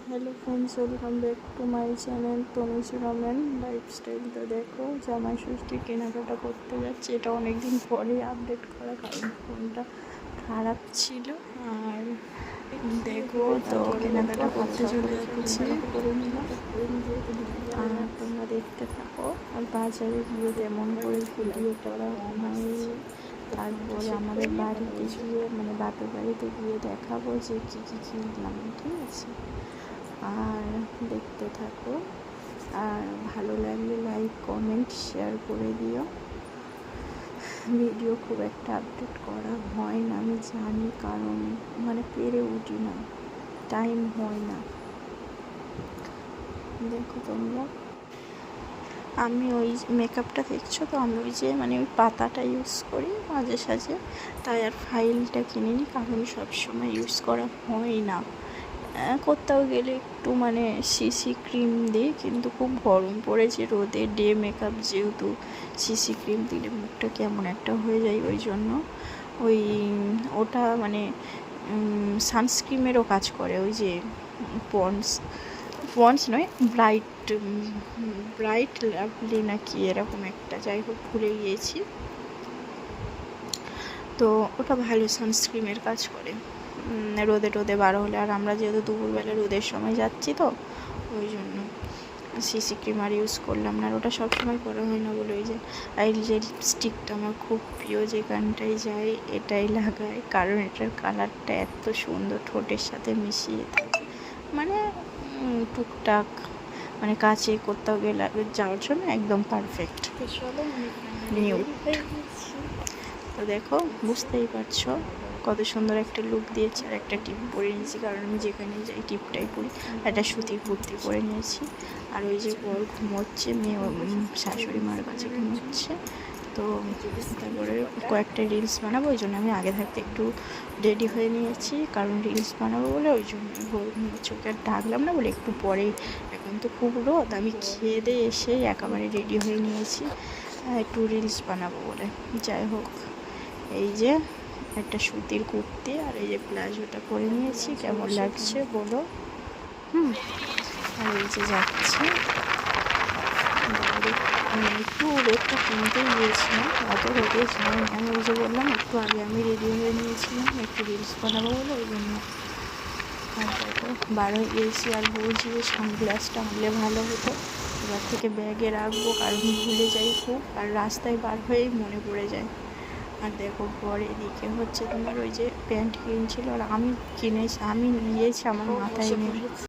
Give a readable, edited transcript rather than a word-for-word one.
Hello friends, welcome back to my channel Tanuj Ramen lifestyle. তো দেখো জামাই ষষ্ঠী কেনাকাটা করতে যাচ্ছি। এটা অনেকদিন পরে আপডেট করা, কারণ ফোনটা খারাপ ছিল। আর দেখো তো কেনাকাটা করতে চলে যাচ্ছি, আর তোমরা দেখতে থাকো। আর বাজারে গিয়ে তেমন করে ভিডিও করা হয়নি। তারপরে আমাদের বাড়িতে গিয়ে মানে বাপের বাড়িতে গিয়ে দেখাবো যে কী কী কিনলাম, ঠিক আছে? আর দেখতে থাকো, আর ভালো লাগলে লাইক কমেন্ট শেয়ার করে দিও। ভিডিও খুব একটা আপডেট করা হয় না, আমি জানি, কারণ মানে পেরে উঠি না, টাইম হয় না। দেখো তোমরা, আমি ওই মেকআপটা দেখছো তো, আমি ওই যে মানে ওই পাতাটা ইউজ করি মাঝে সাঝে, তাই আর ফাইলটা কিনিনি, কারণ সবসময় ইউজ করা হয় না। কোথাও গেলে একটু মানে সিসি ক্রিম দিই, কিন্তু খুব গরম পড়েছে, রোদে ডে মেকআপ যেহেতু, সিসি ক্রিম দিলে মুখটা কেমন একটা হয়ে যায়, ওই জন্য ওই ওটা মানে সানস্ক্রিমেরও কাজ করে, ওই যে পন্ডস নয়, ব্রাইট লাভলি না কি এরকম একটা, যাই হোক ভুলে গিয়েছি। তো ওটা ভালো সানস্ক্রিমের কাজ করে রোদে বার হলে। আর আমরা যেহেতু দুপুরবেলা রোদের সময় যাচ্ছি, তো ওই জন্য সিসি ক্রিম আর ইউজ করলাম না। আর ওটা সবসময় করা হয় না বলে ওই যে যে লিপস্টিকটা আমার খুব প্রিয়, যেখানটায় যাই এটাই লাগাই, কারণ এটার কালারটা এত সুন্দর, ঠোঁটের সাথে মিশিয়ে থাকে, মানে টুকটাক মানে কাছে কোথাও গেলে যাওয়ার জন্য একদম পারফেক্ট নিউড। তো দেখো, বুঝতেই পারছো কত সুন্দর একটা লুক দিয়েছে। আর একটা টিপ পরে নিয়েছি, কারণ আমি যেখানে যাই টিপটাই পরি। একটা সুতির কুর্তি পরে নিয়েছি। আর ওই যে বর ঘুমোচ্ছে, মেয়ে শাশুড়ি মার কাছে ঘুমোচ্ছে। তো তারপরে কয়েকটা রিলস বানাবো, ওই জন্য আমি আগে থাকতে একটু রেডি হয়ে নিয়েছি, কারণ রিলস বানাবো বলে। ওই জন্য চোখে আর ডাকলাম না বলে একটু পরেই, এখন তো খুব রোদ, আমি খেয়ে দিয়ে এসেই একেবারে রেডি হয়ে নিয়েছি একটু রিলস বানাবো বলে। যাই হোক, এই যে একটা সুতির কুর্তি আর এই যে প্লাজোটা পরে নিয়েছি, কেমন লাগছে বলো? আর এই যে যাচ্ছি, একটু রোদটা কিনতেই গিয়েছিলাম, অত রোদে যাই আমি, ওই যে বললাম একটু আগে আমি রেডি হয়ে নিয়েছিলাম একটু রিলস বানাবো বলে, ওই জন্য। আর দেখো বার হয়ে গিয়েছি, আর বলছি যে সানগ্লাসটা আনলে ভালো হতো, এবার থেকে ব্যাগে রাখবো, কারণ ভুলে যাই খুব, আর রাস্তায় বার হয়েই মনে পড়ে যায়। আর দেখো পরে এদিকে হচ্ছে তোমার ওই যে প্যান্ট কিনছিল, আর আমি নিয়েছি, আমার মাথায় নেই।